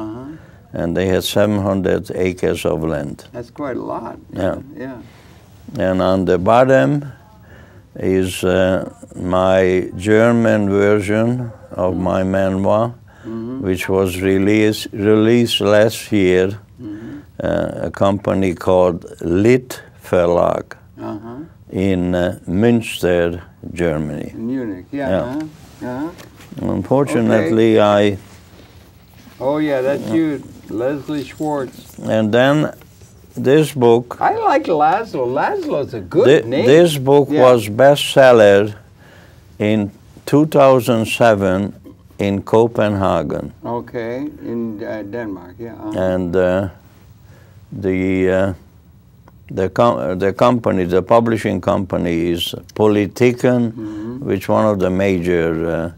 and they had 700 acres of land. That's quite a lot. Yeah. Yeah. And on the bottom is my German version of my memoir, which was released last year, a company called Lit Verlag in Münster, Germany. In Munich, Unfortunately, Oh yeah, that's you, Leslie Schwartz. And then this book... I like Laszlo. Laszlo's a good name. This book was bestseller in 2007 in Copenhagen. Okay, in Denmark, yeah. And the company, the publishing company is Politiken, which one of the major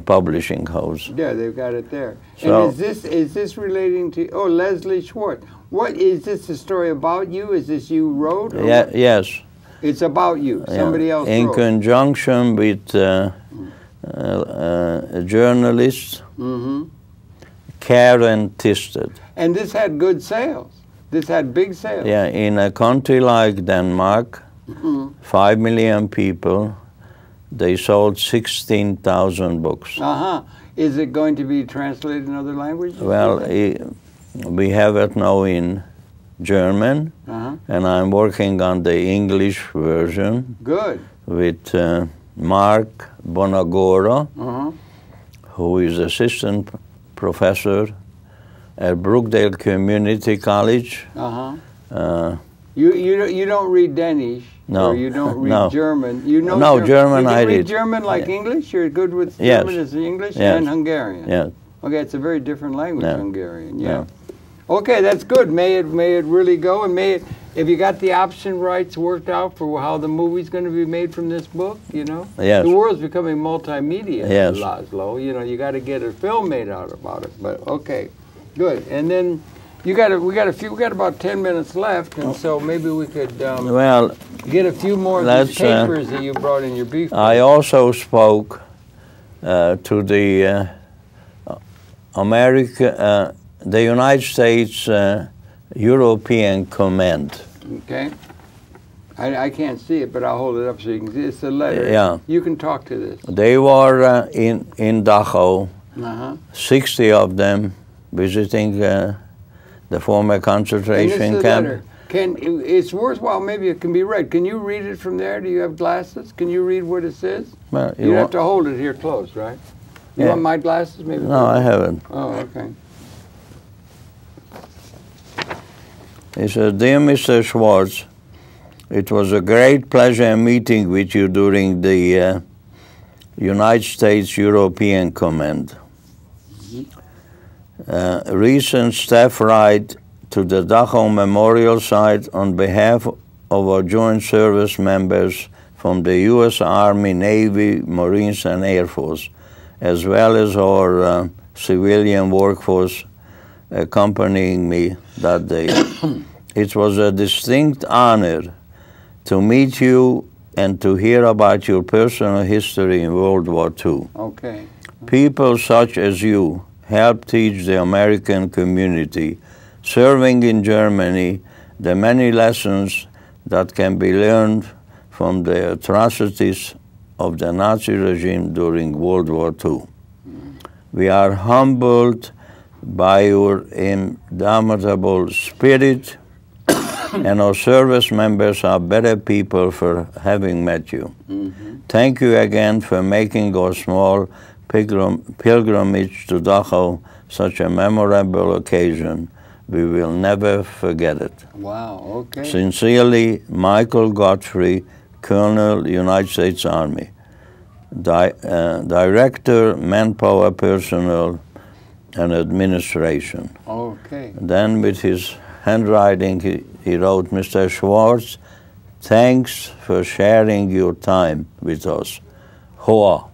publishing houses. Yeah, they've got it there. So, and is this relating to? Oh, Leslie Schwartz. What is this? A story about you? Is this you wrote? Yeah. Yes. It's about you. Somebody else in wrote. conjunction with a journalist, Karen Tisted. And this had good sales. This had big sales. Yeah, in a country like Denmark, 5 million people, they sold 16,000 books. Is it going to be translated in other languages? Well, we have it now in German, and I'm working on the English version. Good. With Marc Bonnagura, who is assistant professor at Brookdale Community College. You don't read Danish? No. Or you don't read German? You know no, German you I read read. German like English? You're good with German as English and Hungarian? Yes. Okay, it's a very different language, Hungarian. Yeah. Okay, that's good. May it really go, and may it, if you got the option rights worked out for how the movie's going to be made from this book, you know? Yes. The world's becoming multimedia, yes. Laszlo. You know, you got to get a film made out about it. But okay, good. And then we got about 10 minutes left, and so maybe we could get a few more of these papers that you brought in your brief. I also spoke to the the United States European Command. Okay. I can't see it, but I'll hold it up so you can see. It's a letter. Yeah. You can talk to this. They were in Dachau, 60 of them visiting the former concentration camp. It's worthwhile, maybe it can be read. Can you read it from there? Do you have glasses? Can you read what it says? Well, you have to hold it here close, right? You want my glasses? Maybe. No, I haven't. Oh, okay. He said, "Dear Mr. Schwartz, it was a great pleasure meeting with you during the United States European Command. Recent staff ride to the Dachau Memorial Site on behalf of our joint service members from the U.S. Army, Navy, Marines, and Air Force, as well as our civilian workforce accompanying me that day. It was a distinct honor to meet you and to hear about your personal history in World War II. Okay. People such as you help teach the American community serving in Germany the many lessons that can be learned from the atrocities of the Nazi regime during World War II. We are humbled by your indomitable spirit, and our service members are better people for having met you. Thank you again for making our small pilgrimage to Dachau such a memorable occasion. We will never forget it. Wow, okay. Sincerely, Michael Godfrey, Colonel, United States Army, Director, Manpower Personnel and Administration. Okay. Then with his handwriting, he wrote, Mr. Schwartz, thanks for sharing your time with us. Hoa.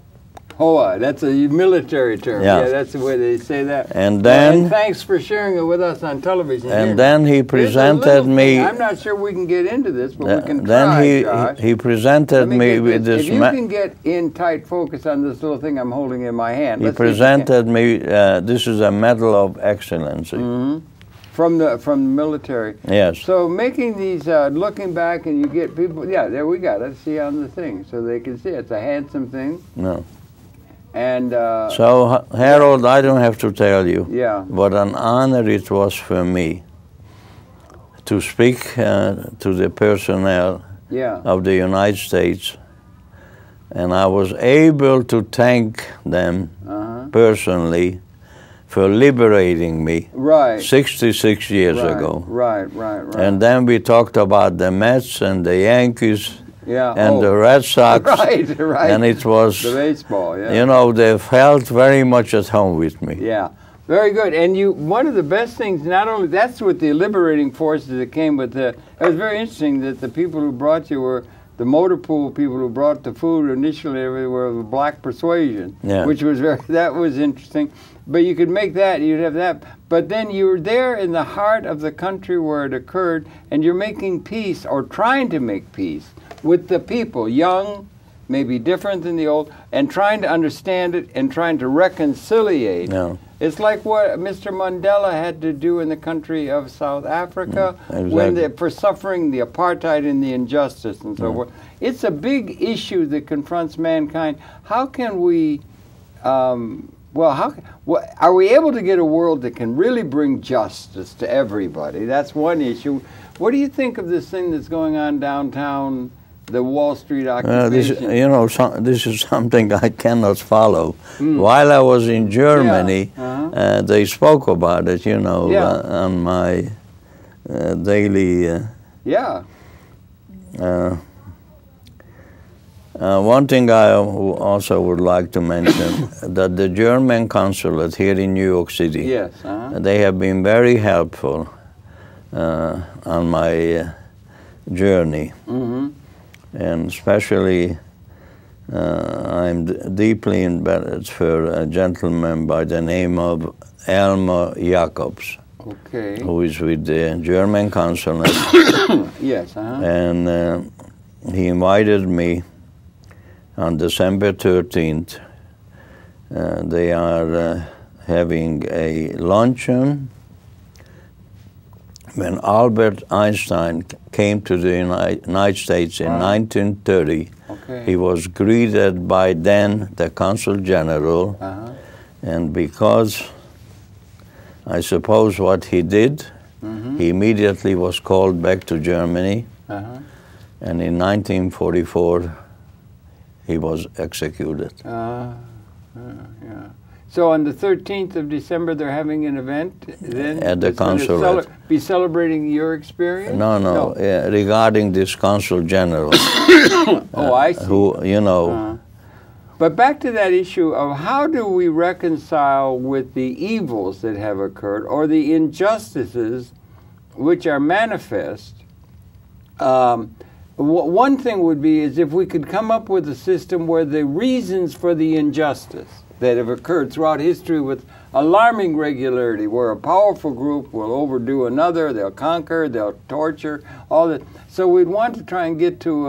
Hoa, that's a military term. Yeah. Yeah, that's the way they say that. And then... and thanks for sharing it with us on television. And here. then he presented me... I'm not sure we can get into this, but we can then try, Josh. he presented me with this... If you can get in tight focus on this little thing I'm holding in my hand. He presented me, this is a Medal of Excellency. From the military. Yes. So making these, looking back and you get people, yeah, there we got it, see on the thing, so they can see it's a handsome thing. No. And so, Harold, I don't have to tell you what an honor it was for me to speak to the personnel of the United States, and I was able to thank them personally for liberating me 66 years ago. Right. And then we talked about the Mets and the Yankees and the Red Sox. Right. And it was, the baseball, you know, they felt very much at home with me. Yeah, very good. And one of the best things, not only, that's what the liberating forces that came with it was very interesting that the people who brought you were the motor pool people who brought the food initially were of a black persuasion, which was that was interesting. But you could make that, you'd have that. But then you were there in the heart of the country where it occurred, and you're making peace, or trying to make peace, with the people, young, maybe different than the old, and trying to understand it and trying to reconciliate. It's like what Mr. Mandela had to do in the country of South Africa for suffering the apartheid and the injustice and so forth. It's a big issue that confronts mankind. How can we... are we able to get a world that can really bring justice to everybody? That's one issue. What do you think of this thing that's going on downtown, the Wall Street occupation? This is something I cannot follow. While I was in Germany, they spoke about it, on my daily... one thing I also would like to mention, that the German consulate here in New York City, they have been very helpful on my journey. And especially, I'm deeply indebted for a gentleman by the name of Elmer Jacobs, who is with the German consulate. And he invited me on December 13th. They are having a luncheon. When Albert Einstein came to the United States in 1930, he was greeted by then the Consul General, and because I suppose what he did, he immediately was called back to Germany, and in 1944 he was executed. So on the 13th of December, they're having an event then? At the consulate. Be celebrating your experience? No. Regarding this Consul General. I see. Who, But back to that issue of how do we reconcile with the evils that have occurred, or the injustices which are manifest. One thing would be is if we could come up with a system where the reasons for the injustice that have occurred throughout history with alarming regularity, where a powerful group will overdo another, they'll conquer, they'll torture, all that. So we'd want to try and get to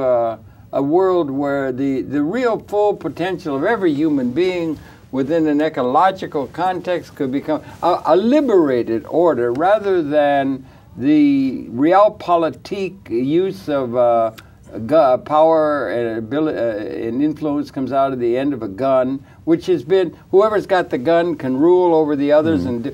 a world where the real full potential of every human being within an ecological context could become a liberated order rather than the realpolitik use of power and ability and influence comes out of the end of a gun, which has been whoever's got the gun can rule over the others, and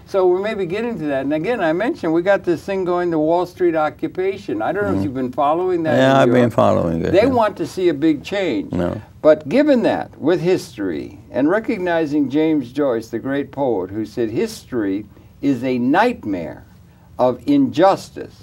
so we may be getting to that. And again, I mentioned we got this thing going, the Wall Street occupation. I don't know if you've been following that. Yeah, I've been following it. They want to see a big change. No. But given that, with history, and recognizing James Joyce, the great poet, who said history is a nightmare of injustice,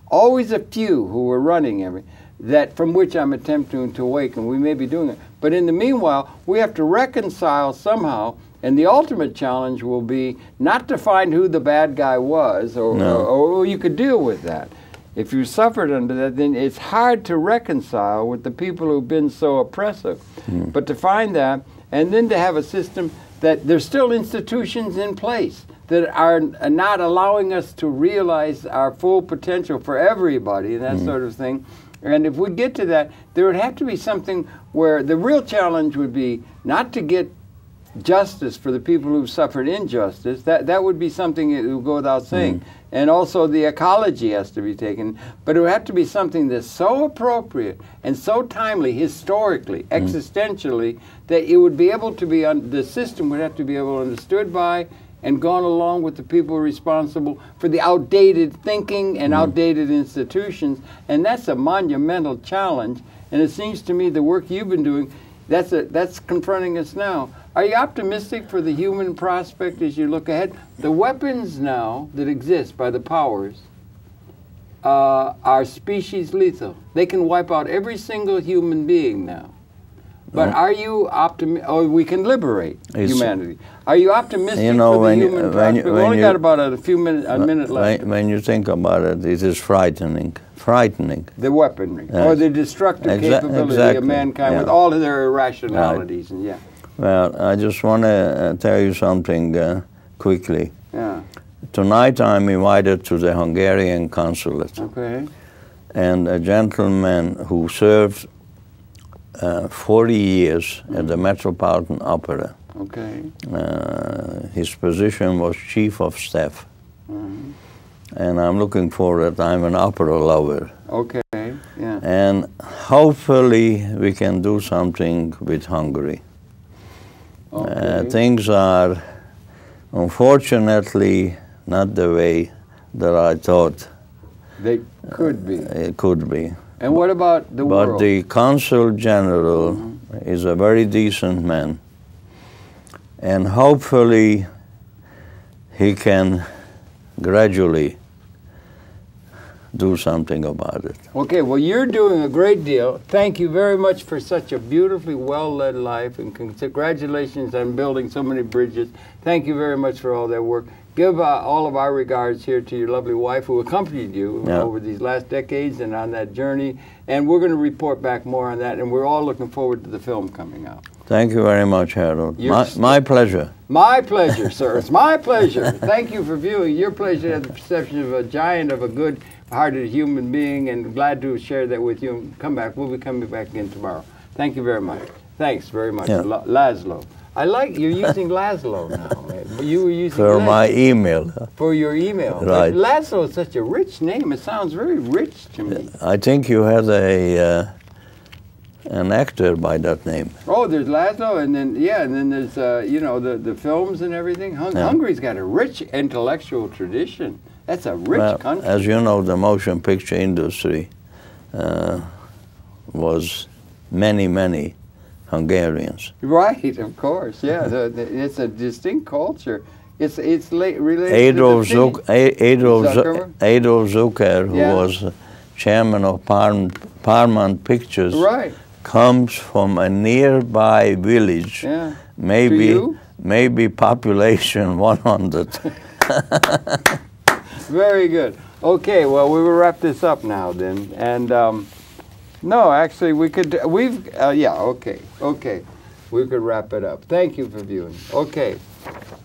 always a few who are running that from which I'm attempting to awaken. We may be doing it. But in the meanwhile, we have to reconcile somehow, and the ultimate challenge will be not to find who the bad guy was, or you could deal with that. If you suffered under that, then it's hard to reconcile with the people who've been so oppressive. But to find that, and then to have a system that there's still institutions in place that are not allowing us to realize our full potential for everybody and that sort of thing. And if we get to that, there would have to be something where the real challenge would be not to get justice for the people who've suffered injustice. That would be something that would go without saying. And also the ecology has to be taken. But it would have to be something that's so appropriate and so timely, historically, existentially, that it would be able to be, the system would have to be able to understood by and gone along with the people responsible for the outdated thinking and outdated institutions. And that's a monumental challenge. And it seems to me the work you've been doing, that's confronting us now. Are you optimistic for the human prospect as you look ahead? The weapons now that exist by the powers are species lethal. They can wipe out every single human being now. But are you optimistic? Oh, we can liberate humanity. Are you optimistic for the human prospect? We've only got about a minute left. When you think about it, it is frightening. Frightening. The weaponry, or the destructive capability of mankind with all of their irrationalities. Right. And Well, I just want to tell you something quickly. Yeah. Tonight I'm invited to the Hungarian consulate. Okay. And a gentleman who served 40 years at the Metropolitan Opera. Okay. His position was chief of staff. And I'm looking forward. I'm an opera lover. Okay, yeah. And hopefully we can do something with Hungary. Okay. Things are, unfortunately, not the way that I thought they could be. It could be. And what about the world? But the Consul General is a very decent man. And hopefully he can gradually do something about it. Okay, well, you're doing a great deal. Thank you very much for such a beautifully well-led life, and congratulations on building so many bridges. Thank you very much for all that work. Give all of our regards here to your lovely wife who accompanied you over these last decades and on that journey. And we're going to report back more on that, and we're all looking forward to the film coming out. Thank you very much, Harold. My pleasure. My pleasure, sir. It's my pleasure. Thank you for viewing. Your pleasure to have the perception of a giant, of a good-hearted human being, and glad to share that with you. Come back. We'll be coming back again tomorrow. Thank you very much. Thanks very much, Laszlo. I like you're using Laszlo now. You were using for my email. For your email. Right. But Laszlo is such a rich name. It sounds very rich to me. I think you had an actor by that name. Oh, there's Laszlo, and then and then there's the films and everything. Hungary's got a rich intellectual tradition. That's a rich country. As you know, the motion picture industry was many Hungarians. Right, of course, yeah. It's a distinct culture. It's related Adolf to Adolf Zucker, who was chairman of Paramount Pictures, comes from a nearby village, maybe population 100. Very good. Okay, well, we will wrap this up now then, and. No, actually, we could. Okay. We could wrap it up. Thank you for viewing. Okay.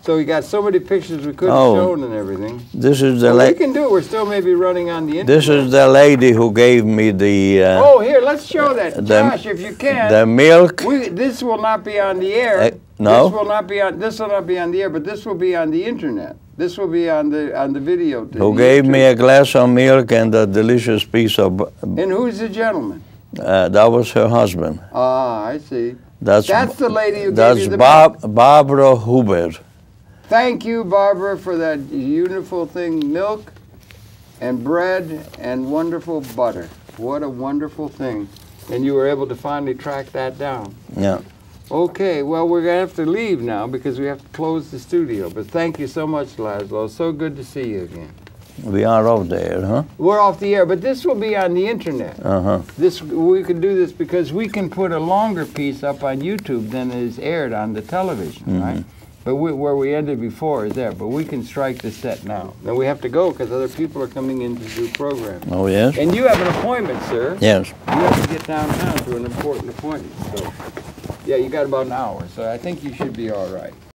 So we got so many pictures we couldn't show and everything. This is the we can do it. We're still maybe running on the internet. This is the lady who gave me the. Oh, here, let's show that, Josh, if you can. The milk. This will not be on the air. No. This will not be on. This will not be on the air, but this will be on the internet. This will be on the video. Who gave me a glass of milk and a delicious piece of. And who's the gentleman? That was her husband. Ah, I see. That's the lady who gave you the milk. Barbara Huber. Thank you, Barbara, for that beautiful thing, milk and bread and wonderful butter. What a wonderful thing. And you were able to finally track that down. Yeah. Okay, well, we're going to have to leave now because we have to close the studio. But thank you so much, Laszlo. So good to see you again. We are off the air, huh? We're off the air, but this will be on the internet. Uh-huh. We can do this because we can put a longer piece up on YouTube than is aired on the television, right? But where we ended before is there. But we can strike the set now. Then we have to go because other people are coming in to do programming. Oh, yes? And you have an appointment, sir. Yes. You have to get downtown to an important appointment. So, yeah, you got about an hour. So I think you should be all right.